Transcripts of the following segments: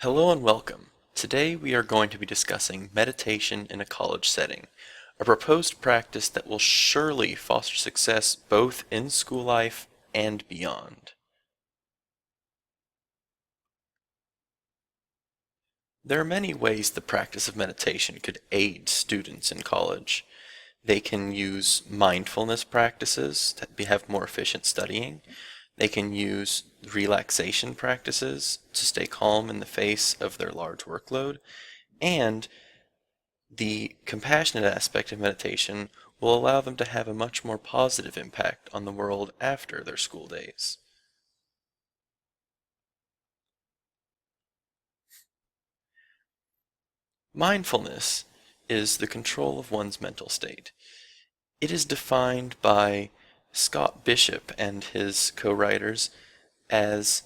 Hello and welcome. Today we are going to be discussing meditation in a college setting, a proposed practice that will surely foster success both in school life and beyond. There are many ways the practice of meditation could aid students in college. They can use mindfulness practices to have more efficient studying. They can use relaxation practices to stay calm in the face of their large workload. And the compassionate aspect of meditation will allow them to have a much more positive impact on the world after their school days. Mindfulness is the control of one's mental state. It is defined by Scott Bishop and his co-writers as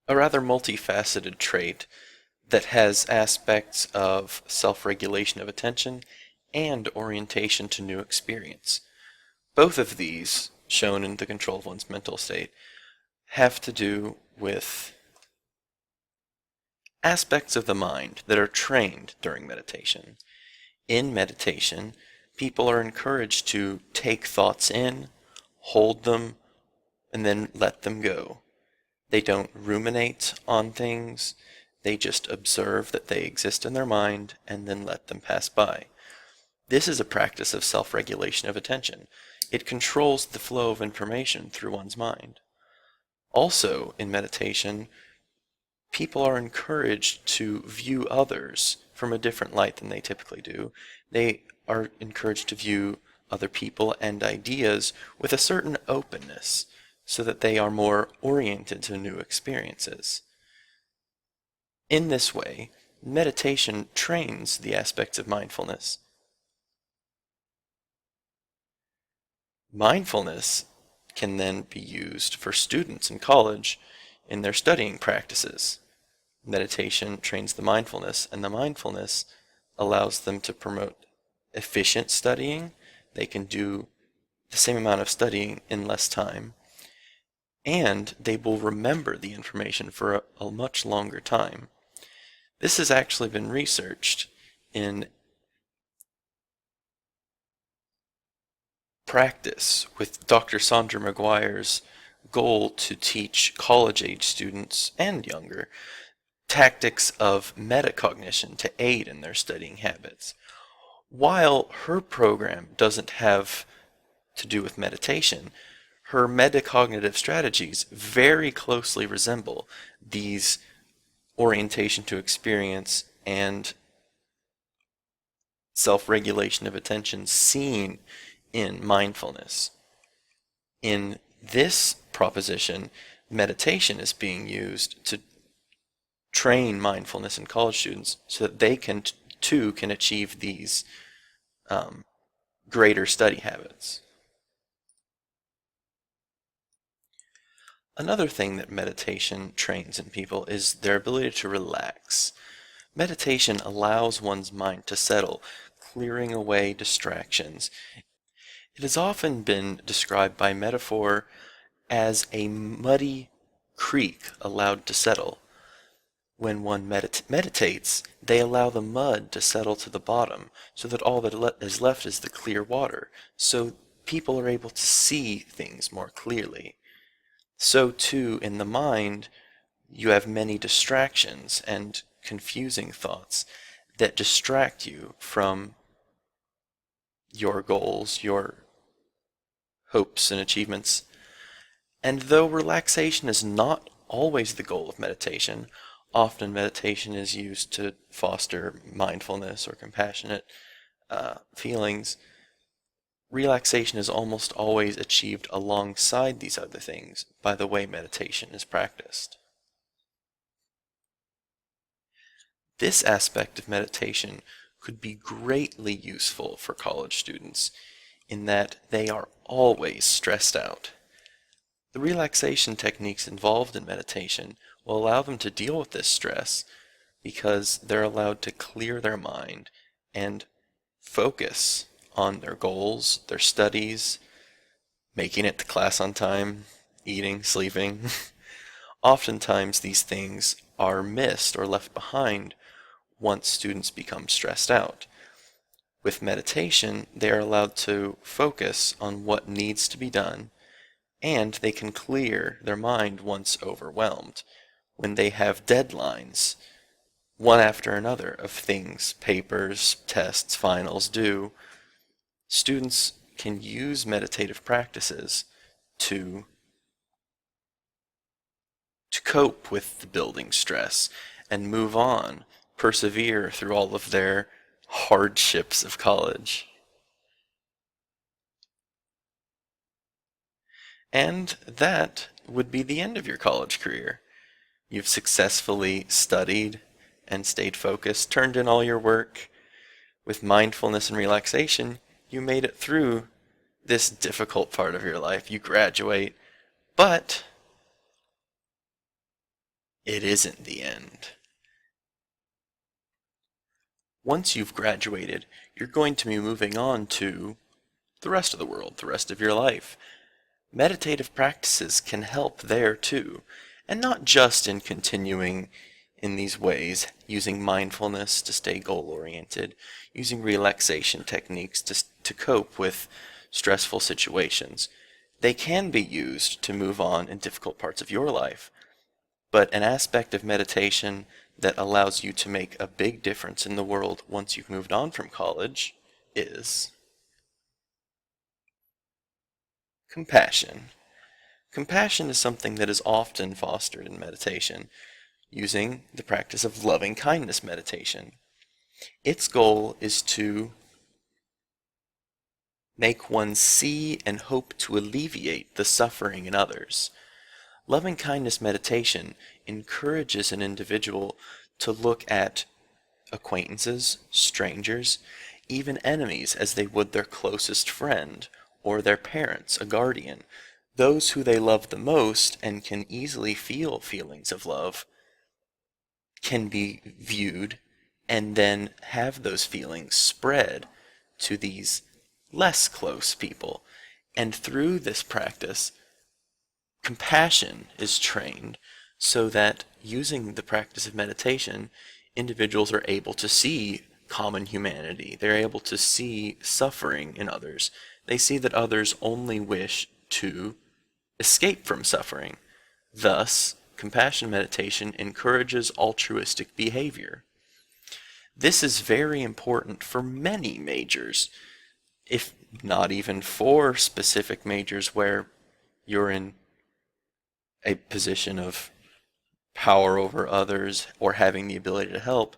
a rather multifaceted trait that has aspects of self-regulation of attention and orientation to new experience. Both of these, shown in the control of one's mental state, have to do with aspects of the mind that are trained during meditation. In meditation, people are encouraged to take thoughts in, hold them, and then let them go. They don't ruminate on things, they just observe that they exist in their mind and then let them pass by. This is a practice of self-regulation of attention. It controls the flow of information through one's mind. Also, in meditation, people are encouraged to view others from a different light than they typically do. They are encouraged to view other people and ideas with a certain openness so that they are more oriented to new experiences. In this way, meditation trains the aspects of mindfulness. Mindfulness can then be used for students in college in their studying practices. Meditation trains the mindfulness, and the mindfulness allows them to promote efficient studying. They can do the same amount of studying in less time, and they will remember the information for a much longer time. This has actually been researched in practice with Dr. Sandra McGuire's goal to teach college-age students and younger tactics of metacognition to aid in their studying habits. While her program doesn't have to do with meditation, her metacognitive strategies very closely resemble these orientation to experience and self-regulation of attention seen in mindfulness. In this proposition, meditation is being used to train mindfulness in college students so that they too can achieve these greater study habits. Another thing that meditation trains in people is their ability to relax. Meditation allows one's mind to settle, clearing away distractions. It has often been described by metaphor as a muddy creek allowed to settle. When one meditates, they allow the mud to settle to the bottom so that all that is left is the clear water. So people are able to see things more clearly. So too, in the mind, you have many distractions and confusing thoughts that distract you from your goals, your hopes and achievements. And though relaxation is not always the goal of meditation, often meditation is used to foster mindfulness or compassionate feelings. Relaxation is almost always achieved alongside these other things by the way meditation is practiced. This aspect of meditation could be greatly useful for college students in that they are always stressed out. The relaxation techniques involved in meditation will allow them to deal with this stress because they're allowed to clear their mind and focus on their goals, their studies, making it to class on time, eating, sleeping. Oftentimes these things are missed or left behind once students become stressed out. With meditation, they are allowed to focus on what needs to be done, and they can clear their mind once overwhelmed. When they have deadlines, one after another, of things, papers, tests, finals due, students can use meditative practices to cope with the building stress and move on, persevere through all of their hardships of college. And that would be the end of your college career. You've successfully studied and stayed focused, turned in all your work. With mindfulness and relaxation, you made it through this difficult part of your life. You graduate, but it isn't the end. Once you've graduated, you're going to be moving on to the rest of the world, the rest of your life. Meditative practices can help there too, and not just in continuing in these ways, using mindfulness to stay goal-oriented, using relaxation techniques to cope with stressful situations. They can be used to move on in difficult parts of your life, but an aspect of meditation that allows you to make a big difference in the world once you've moved on from college is compassion. Compassion is something that is often fostered in meditation, using the practice of loving kindness meditation. Its goal is to make one see and hope to alleviate the suffering in others. Loving kindness meditation encourages an individual to look at acquaintances, strangers, even enemies as they would their closest friend or their parents, a guardian, those who they love the most and can easily feel feelings of love, can be viewed and then have those feelings spread to these less close people. And through this practice, compassion is trained so that using the practice of meditation, individuals are able to see common humanity. They're able to see suffering in others. They see that others only wish to escape from suffering. Thus, compassion meditation encourages altruistic behavior. This is very important for many majors, if not even for specific majors where you're in a position of power over others or having the ability to help.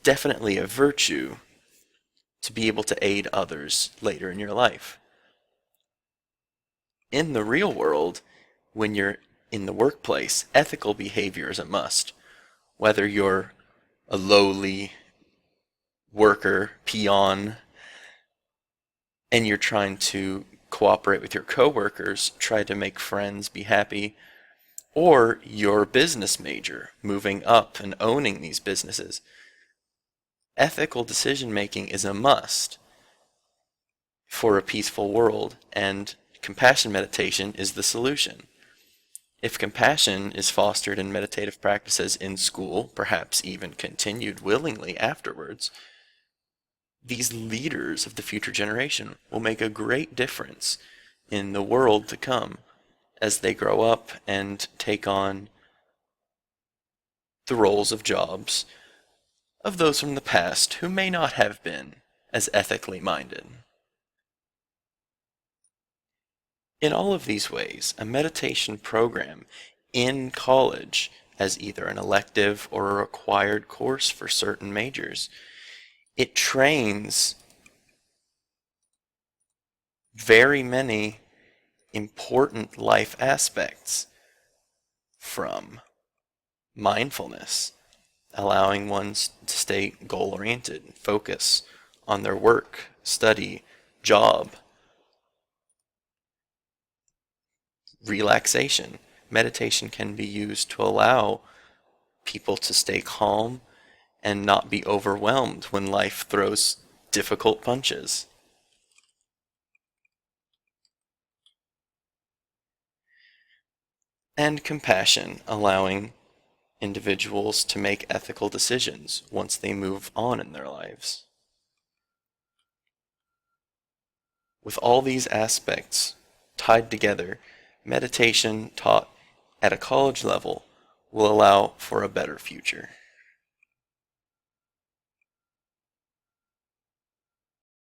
Definitely a virtue to be able to aid others later in your life. In the real world, when you're in the workplace, ethical behavior is a must. Whether you're a lowly worker, peon, and you're trying to cooperate with your coworkers, try to make friends, be happy, or you're a business major, moving up and owning these businesses, ethical decision making is a must for a peaceful world, and compassion meditation is the solution. If compassion is fostered in meditative practices in school, perhaps even continued willingly afterwards, these leaders of the future generation will make a great difference in the world to come as they grow up and take on the roles of jobs of those from the past who may not have been as ethically minded. In all of these ways, a meditation program in college, as either an elective or a required course for certain majors, it trains very many important life aspects, from mindfulness, allowing one to stay goal-oriented, focus on their work, study, job, relaxation. Meditation can be used to allow people to stay calm and not be overwhelmed when life throws difficult punches. and compassion, allowing individuals to make ethical decisions once they move on in their lives. With all these aspects tied together, meditation taught at a college level will allow for a better future.